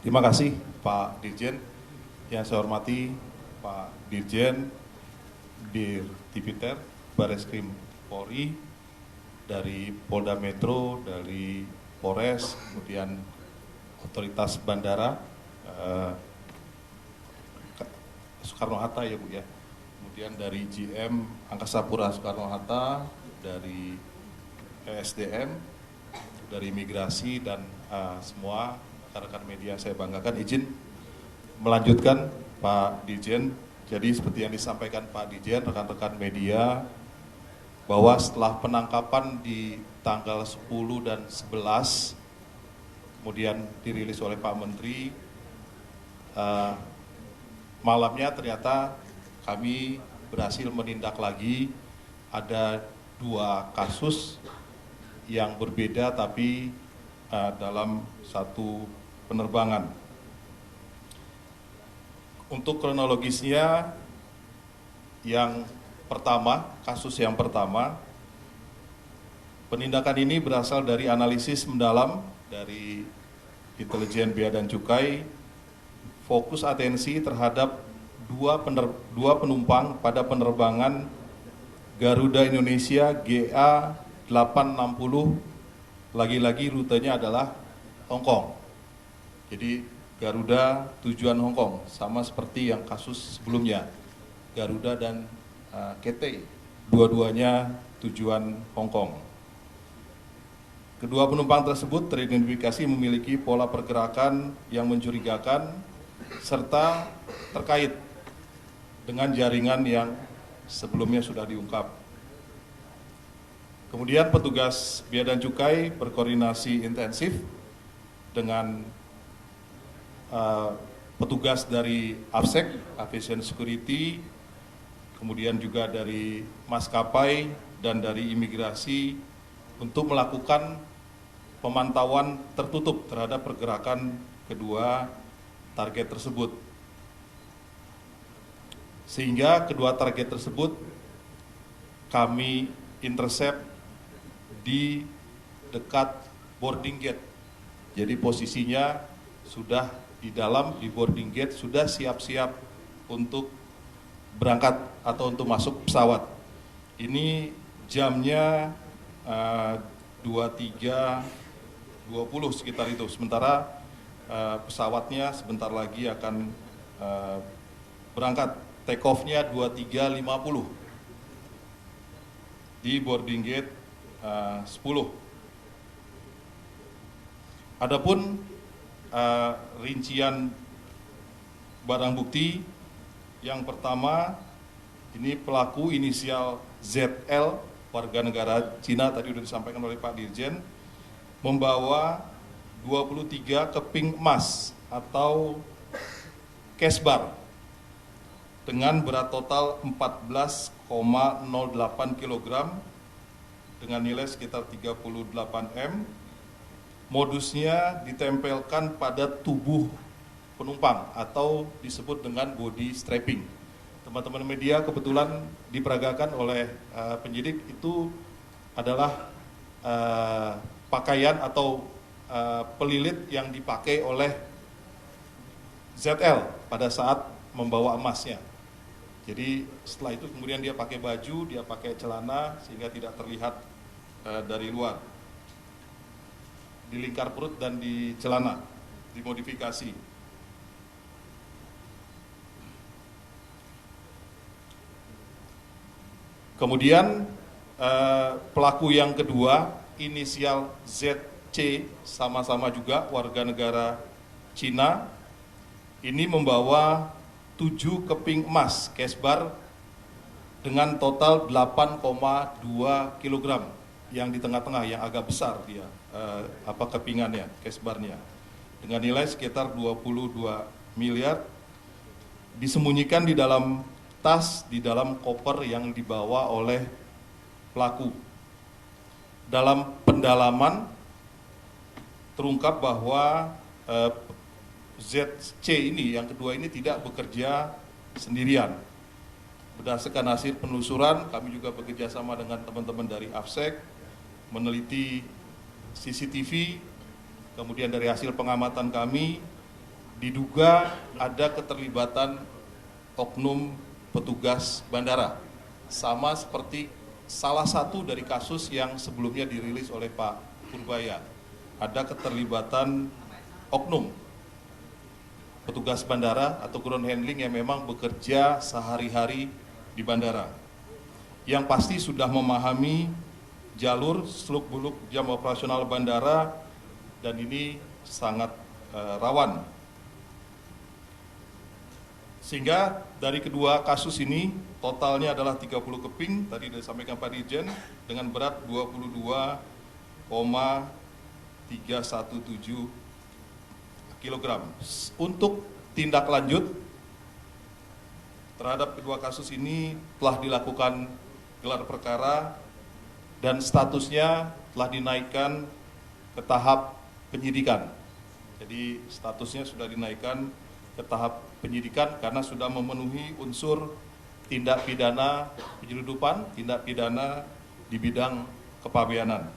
Terima kasih Pak Dirjen. Yang saya hormati Pak Dirjen, Dir Tipiter, Bareskrim Polri, dari Polda Metro, dari Polres, kemudian Otoritas Bandara, Soekarno-Hatta ya Bu ya. Kemudian dari GM Angkasa Pura Soekarno-Hatta, dari ESDM, dari Imigrasi dan semua rekan-rekan media saya banggakan. Izin melanjutkan Pak Dirjen. Jadi seperti yang disampaikan Pak Dirjen, rekan-rekan media, bahwa setelah penangkapan di tanggal 10 dan 11, kemudian dirilis oleh Pak Menteri, malamnya ternyata kami berhasil menindak lagi ada 2 kasus yang berbeda tapi dalam satu penerbangan. Untuk kronologisnya, yang pertama, kasus yang pertama, penindakan ini berasal dari analisis mendalam dari Intelijen Bea dan Cukai, fokus atensi terhadap dua penumpang pada penerbangan Garuda Indonesia GA 860, lagi-lagi rutenya adalah Hong Kong. Jadi Garuda tujuan Hong Kong, sama seperti yang kasus sebelumnya, Garuda dan KT, dua-duanya tujuan Hong Kong. Kedua penumpang tersebut teridentifikasi memiliki pola pergerakan yang mencurigakan serta terkait dengan jaringan yang sebelumnya sudah diungkap. Kemudian petugas Bea dan Cukai berkoordinasi intensif dengan petugas dari AFSEC, Aviation Security, kemudian juga dari maskapai dan dari imigrasi untuk melakukan pemantauan tertutup terhadap pergerakan kedua target tersebut. Sehingga kedua target tersebut kami intercept di dekat boarding gate. Jadi posisinya sudah di dalam, di boarding gate, sudah siap-siap untuk berangkat atau untuk masuk pesawat. Ini jamnya 23.20 sekitar itu. Sementara pesawatnya sebentar lagi akan berangkat. Take off-nya 23.50 di boarding gate 10. Adapun rincian barang bukti, yang pertama ini pelaku inisial ZL, warga negara Cina, tadi sudah disampaikan oleh Pak Dirjen, membawa 23 keping emas atau cash bar dengan berat total 14,08 kg dengan nilai sekitar 38 M. Modusnya ditempelkan pada tubuh penumpang atau disebut dengan body strapping. Teman-teman media kebetulan diperagakan oleh penyidik itu adalah pakaian atau pelilit yang dipakai oleh ZL pada saat membawa emasnya. Jadi setelah itu kemudian dia pakai baju, dia pakai celana sehingga tidak terlihat dari luar. Di lingkar perut dan di celana, dimodifikasi. Kemudian pelaku yang kedua, inisial ZC, sama-sama juga warga negara Cina, ini membawa 7 keping emas cash bar dengan total 8,2 kg, yang di tengah-tengah yang agak besar dia kepingannya, cash barnya, dengan nilai sekitar 22 miliar, disembunyikan di dalam tas, di dalam koper yang dibawa oleh pelaku. Dalam pendalaman terungkap bahwa ZC ini, yang kedua ini, tidak bekerja sendirian. Berdasarkan hasil penelusuran, kami juga bekerja sama dengan teman-teman dari AFSEC, meneliti CCTV, kemudian dari hasil pengamatan kami, diduga ada keterlibatan oknum petugas bandara, sama seperti salah satu dari kasus yang sebelumnya dirilis oleh Pak Purbaya. Ada keterlibatan oknum petugas bandara atau ground handling yang memang bekerja sehari-hari di bandara, yang pasti sudah memahami jalur seluk-beluk jam operasional bandara, dan ini sangat rawan. Sehingga dari kedua kasus ini totalnya adalah 30 keping, tadi sudah disampaikan Pak Dirjen, dengan berat 22,317 kg. Untuk tindak lanjut terhadap kedua kasus ini telah dilakukan gelar perkara dan statusnya telah dinaikkan ke tahap penyidikan. Jadi statusnya sudah dinaikkan ke tahap penyidikan karena sudah memenuhi unsur tindak pidana penyeludupan, tindak pidana di bidang kepabeanan.